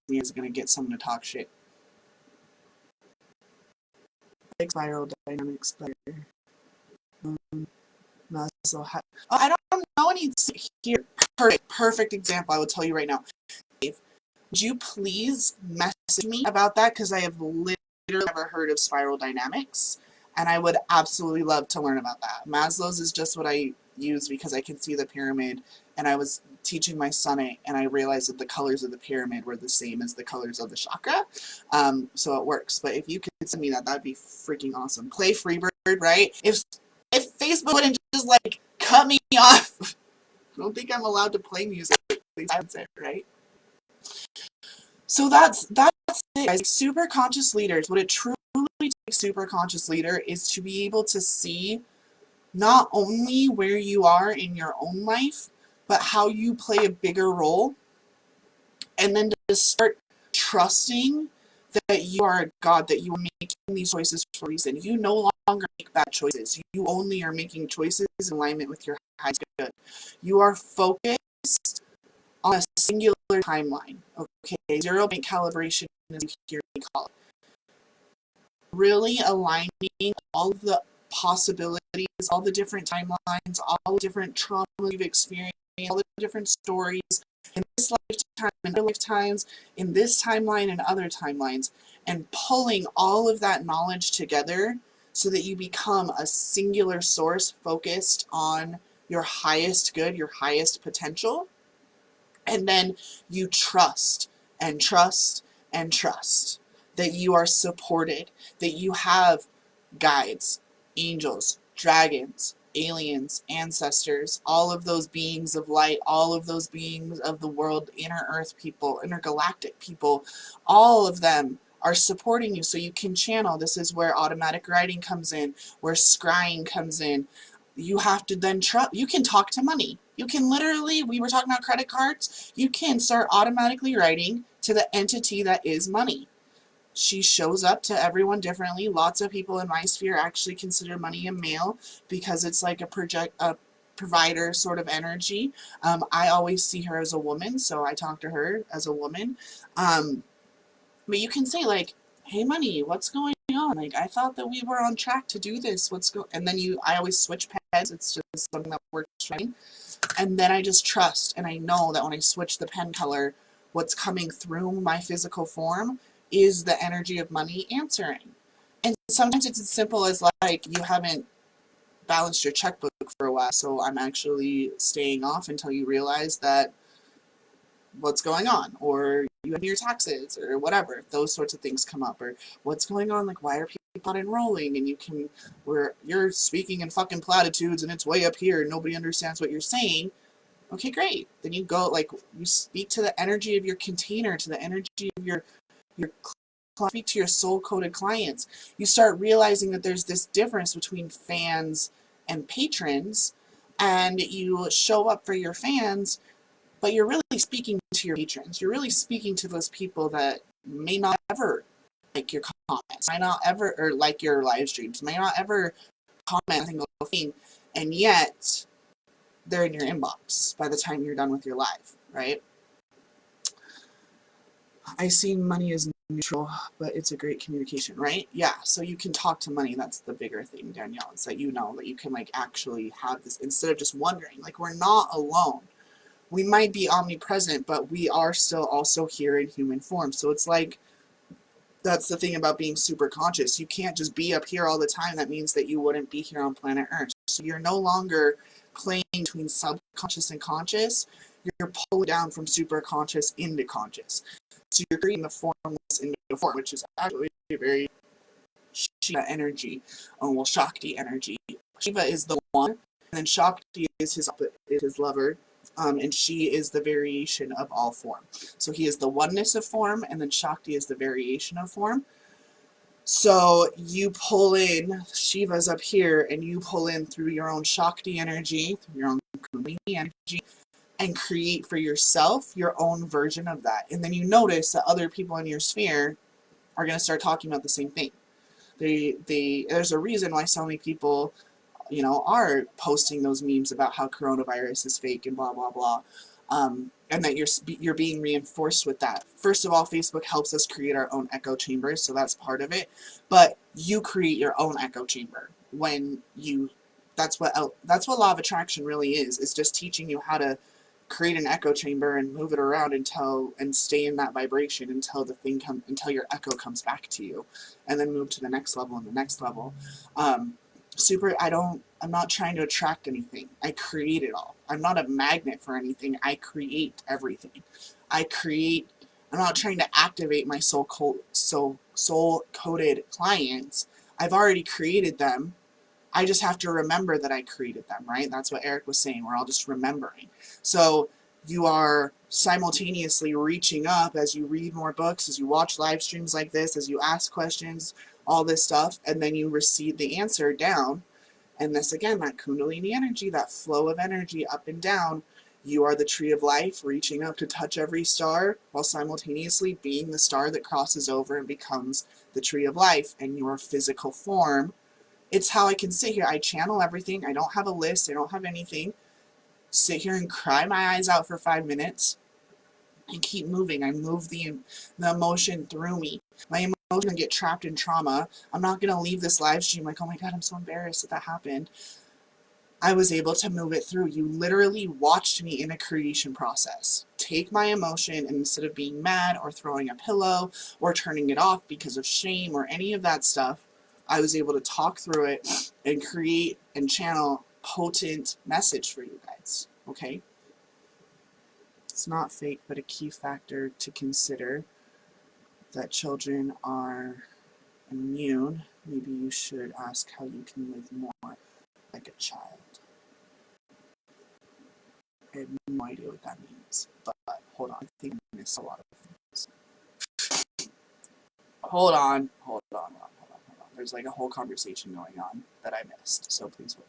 is gonna get someone to talk shit. Like spiral dynamics player. I don't know any here. Perfect example. I will tell you right now. Dave, would you please message me about that? Because I have literally never heard of spiral dynamics, and I would absolutely love to learn about that. Maslow's is just what I use because I can see the pyramid, and I was teaching my son it, and I realized that the colors of the pyramid were the same as the colors of the chakra, so it works. But if you could send me that, that'd be freaking awesome. Clay Freebird, right? If Facebook wouldn't just like cut me off, I don't think I'm allowed to play music. At least I would say, right? So that's it, guys. Super conscious leaders. What it truly takes, super conscious leader, is to be able to see not only where you are in your own life, but how you play a bigger role, and then to start trusting that you are a God, that you are making these choices for a reason. You no longer make bad choices. You only are making choices in alignment with your highest good. You are focused on a singular timeline. Okay, 0 point calibration is what you call it. Really aligning all of the possibilities, all the different timelines, all the different trauma you've experienced, all the different stories in this lifetime and other lifetimes, in this timeline and other timelines, and pulling all of that knowledge together so that you become a singular source focused on your highest good, your highest potential. And then you trust and trust and trust that you are supported, that you have guides, angels, dragons, aliens, ancestors, all of those beings of light, all of those beings of the world, inner earth people, intergalactic people, all of them are supporting you so you can channel. This is where automatic writing comes in, where scrying comes in. You have to then trust. You can talk to money. You can literally, we were talking about credit cards, you can start automatically writing to the entity that is money. She shows up to everyone differently. Lots of people in my sphere actually consider money a male because it's like a provider sort of energy. I always see her as a woman, so I talk to her as a woman. But you can say like, "Hey, money, what's going on? Like, I thought that we were on track to do this. And then I always switch pens. It's just something that works for me. And then I just trust, and I know that when I switch the pen color, what's coming through my physical form is the energy of money answering. And sometimes it's as simple as like, you haven't balanced your checkbook for a while, so I'm actually staying off until you realize that what's going on, or you have your taxes, or whatever. Those sorts of things come up, or what's going on, like why are people not enrolling, and where you're speaking in fucking platitudes and it's way up here and nobody understands what you're saying. Okay, great. Then you go, like, you speak to the energy of your container, to the energy of your speak to your soul-coded clients. You start realizing that there's this difference between fans and patrons, and you show up for your fans, but you're really speaking to your patrons. You're really speaking to those people that may not ever like your comments, might not ever, or like your live streams, may not ever comment on a single thing, and yet they're in your inbox by the time you're done with your live, right? I see money as neutral, but it's a great communication, right? Yeah, so you can talk to money. That's the bigger thing, Danielle, is that you know that you can like actually have this, instead of just wondering, like, we're not alone. We might be omnipresent, but we are still also here in human form. So it's like, that's the thing about being super conscious. You can't just be up here all the time. That means that you wouldn't be here on planet Earth. So you're no longer playing between subconscious and conscious. You're pulling down from super conscious into conscious. So you're creating the formless into form, which is actually a very Shiva energy, Shakti energy. Shiva is the one, and then Shakti is his lover, and she is the variation of all form. So he is the oneness of form, and then Shakti is the variation of form. So you pull in, Shiva's up here, and you pull in through your own Shakti energy, through your own Kundalini energy, and create for yourself your own version of that. And then you notice that other people in your sphere are going to start talking about the same thing. There's a reason why so many people, are posting those memes about how coronavirus is fake and blah, blah, blah. And that you're being reinforced with that. First of all, Facebook helps us create our own echo chambers, so that's part of it. But you create your own echo chamber when that's what law of attraction really is. It's just teaching you how to create an echo chamber and move it around and stay in that vibration until your echo comes back to you, and then move to the next level and the next level. I'm not trying to attract anything. I create it all. I'm not a magnet for anything. I create everything. I'm not trying to activate my soul-coded clients. I've already created them. I just have to remember that I created them, right? That's what Eric was saying. We're all just remembering. So you are simultaneously reaching up as you read more books, as you watch live streams like this, as you ask questions, all this stuff, and then you receive the answer down. And this, again, that Kundalini energy, that flow of energy up and down. You are the tree of life, reaching up to touch every star, while simultaneously being the star that crosses over and becomes the tree of life in your physical form. It's how I can sit here. I channel everything. I don't have a list. I don't have anything. Sit here and cry my eyes out for 5 minutes and keep moving. I move the emotion through me. My emotion get trapped in trauma. I'm not going to leave this live stream like, oh my God, I'm so embarrassed that happened. I was able to move it through. You literally watched me in a creation process. Take my emotion, and instead of being mad or throwing a pillow or turning it off because of shame or any of that stuff, I was able to talk through it and create and channel potent message for you guys, okay? It's not fake, but a key factor to consider that children are immune. Maybe you should ask how you can live more like a child. I have no idea what that means, but hold on. I think I missed a lot of things. Hold on. There's like a whole conversation going on that I missed, so please hold.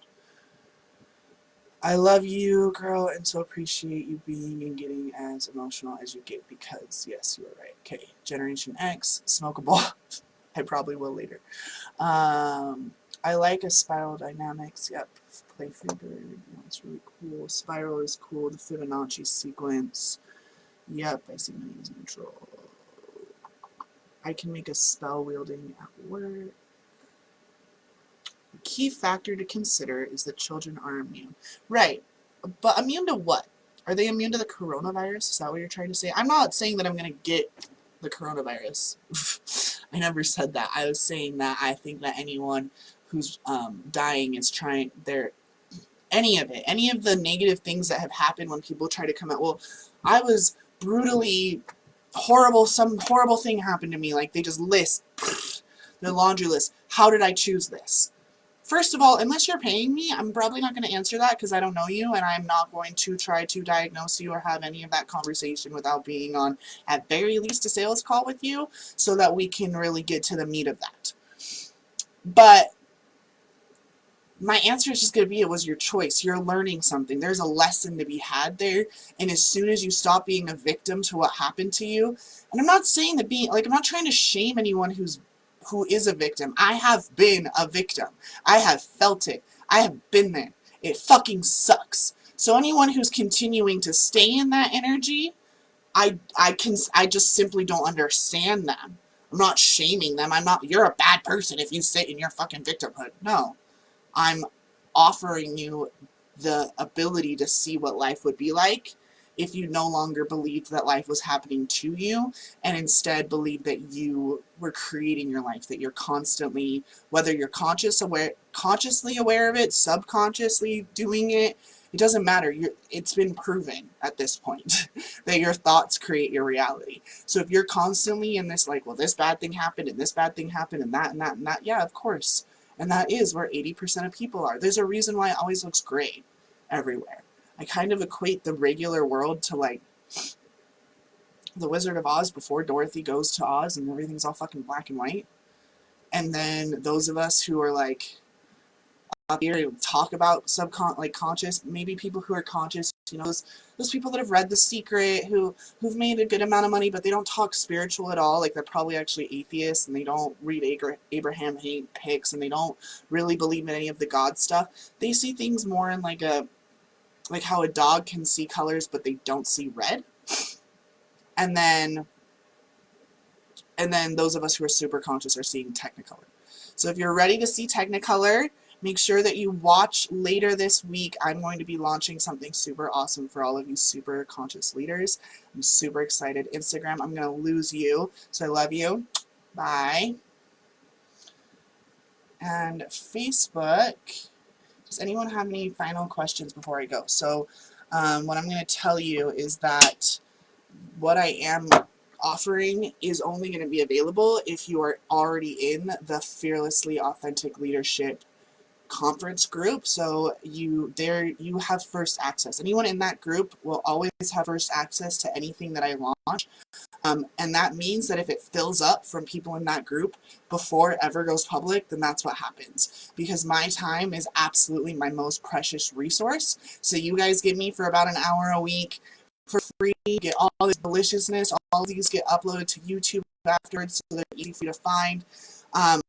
I love you, girl, and so appreciate you being and getting as emotional as you get, because, yes, you are right. Okay, Generation X, smokable. I probably will later. I like a spiral dynamics. Yep, play free bird. That's really cool. Spiral is cool. The Fibonacci sequence. Yep, I see money is neutral. I can make a spell wielding at work. The key factor to consider is that children are immune. Right, but immune to what? Are they immune to the coronavirus? Is that what you're trying to say? I'm not saying that I'm going to get the coronavirus. I never said that. I was saying that I think that anyone who's dying is trying any of the negative things that have happened when people try to come out. Well, I was brutally horrible. Some horrible thing happened to me. Like they just list the laundry list. How did I choose this? First of all, unless you're paying me, I'm probably not going to answer that because I don't know you, and I'm not going to try to diagnose you or have any of that conversation without being on, at very least, a sales call with you so that we can really get to the meat of that. But my answer is just going to be, it was your choice. You're learning something. There's a lesson to be had there, and as soon as you stop being a victim to what happened to you, and I'm not saying that I'm not trying to shame anyone who is a victim. I have been a victim. I have felt it. I have been there. It fucking sucks. So anyone who's continuing to stay in that energy, I just simply don't understand them. I'm not shaming them. You're a bad person if you sit in your fucking victimhood. No. I'm offering you the ability to see what life would be like if you no longer believed that life was happening to you and instead believed that you were creating your life, that you're constantly, whether you're consciously aware of it, subconsciously doing it, it doesn't matter. It's been proven at this point that your thoughts create your reality. So if you're constantly in this like, well, this bad thing happened and this bad thing happened and that and that and that, yeah, of course. And that is where 80% of people are. There's a reason why it always looks gray everywhere. I kind of equate the regular world to like the Wizard of Oz before Dorothy goes to Oz and everything's all fucking black and white. And then those of us who are like here, talk about conscious, maybe people who are conscious, you know, those people that have read The Secret, who've made a good amount of money, but they don't talk spiritual at all. Like, they're probably actually atheists, and they don't read Abraham Hicks, and they don't really believe in any of the God stuff. They see things more in like how a dog can see colors, but they don't see red. And then those of us who are super conscious are seeing Technicolor. So if you're ready to see Technicolor, make sure that you watch later this week. I'm going to be launching something super awesome for all of you super conscious leaders. I'm super excited. Instagram, I'm going to lose you. So I love you. Bye. And Facebook, does anyone have any final questions before I go? So what I'm going to tell you is that what I am offering is only going to be available if you are already in the Fearlessly Authentic Leadership conference group. So you have first access. Anyone in that group will always have first access to anything that I launch. And that means that if it fills up from people in that group before it ever goes public, then that's what happens. Because my time is absolutely my most precious resource. So you guys give me for about an hour a week for free, get all this deliciousness, all of these get uploaded to YouTube afterwards, so they're easy for you to find. And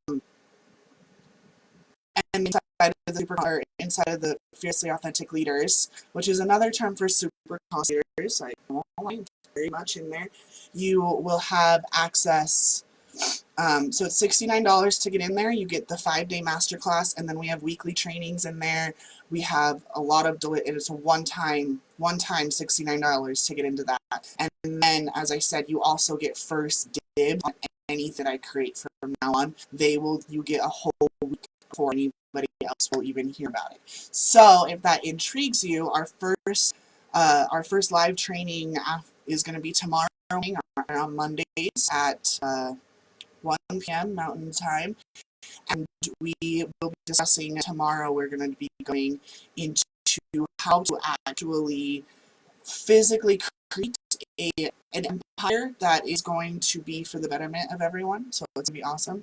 inside of the Fiercely Authentic Leaders, which is another term for super conscious leaders, I won't lie, very much in there, you will have access. So it's $69 to get in there. You get the 5-day masterclass, and then we have weekly trainings in there. We have a lot of it's a one-time $69 to get into that. And then, as I said, you also get first dibs on anything I create from now on. You get a whole week before anybody else will even hear about it. So if that intrigues you, our first live training is going to be tomorrow morning on Mondays at 1 p.m. Mountain Time, and we will be discussing tomorrow. We're going to be going into how to actually physically create an empire that is going to be for the betterment of everyone. So it's going to be awesome.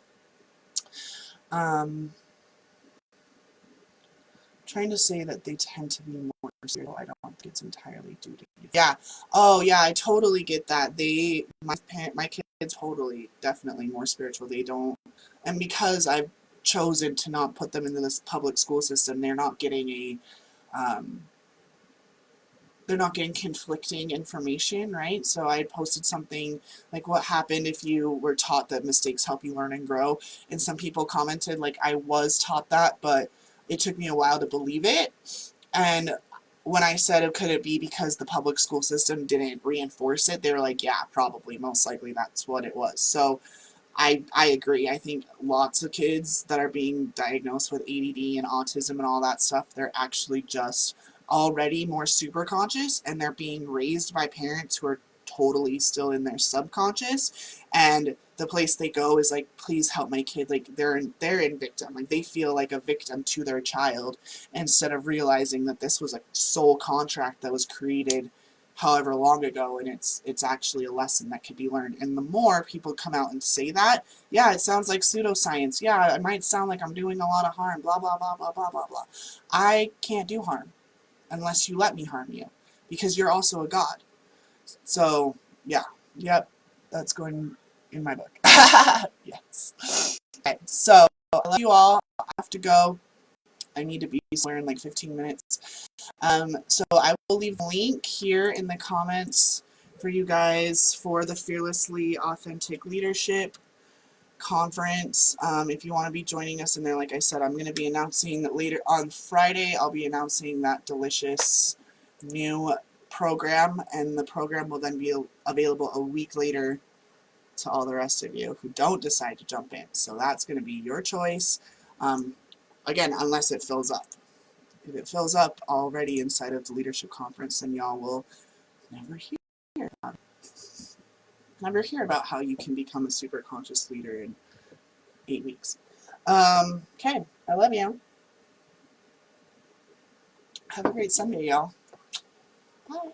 Trying to say that they tend to be more spiritual. I don't think it's entirely due to you. Yeah. Oh, yeah, I totally get that. My kids totally, definitely more spiritual. They don't, and because I've chosen to not put them into this public school system, they're not getting conflicting information, right? So I had posted something like, what happened if you were taught that mistakes help you learn and grow? And some people commented, like, I was taught that, but it took me a while to believe it. And when I said, could it be because the public school system didn't reinforce it? They were like, yeah, probably, most likely that's what it was. So I agree. I think lots of kids that are being diagnosed with ADD and autism and all that stuff, they're actually just already more super conscious, and they're being raised by parents who are totally still in their subconscious, and the place they go is like, please help my kid. Like, they're in victim, like they feel like a victim to their child, instead of realizing that this was a soul contract that was created however long ago, and it's actually a lesson that can be learned. And the more people come out and say that, yeah, it sounds like pseudoscience, yeah, it might sound like I'm doing a lot of harm, blah blah blah blah blah blah blah. I can't do harm unless you let me harm you, because you're also a god. So yeah, yep, that's going in my book. Yes. Okay, so I love you all. I have to go. I need to be somewhere in like 15 minutes. So I will leave the link here in the comments for you guys for the Fearlessly Authentic Leadership Conference. If you want to be joining us in there, like I said, I'm going to be announcing that later on Friday. I'll be announcing that delicious new program, and the program will then be available a week later to all the rest of you who don't decide to jump in. So that's going to be your choice. Again, unless it fills up. If it fills up already inside of the leadership conference, then y'all will never hear about it. Never hear about how you can become a super conscious leader in 8 weeks. Okay, I love you. Have a great Sunday, y'all. Bye.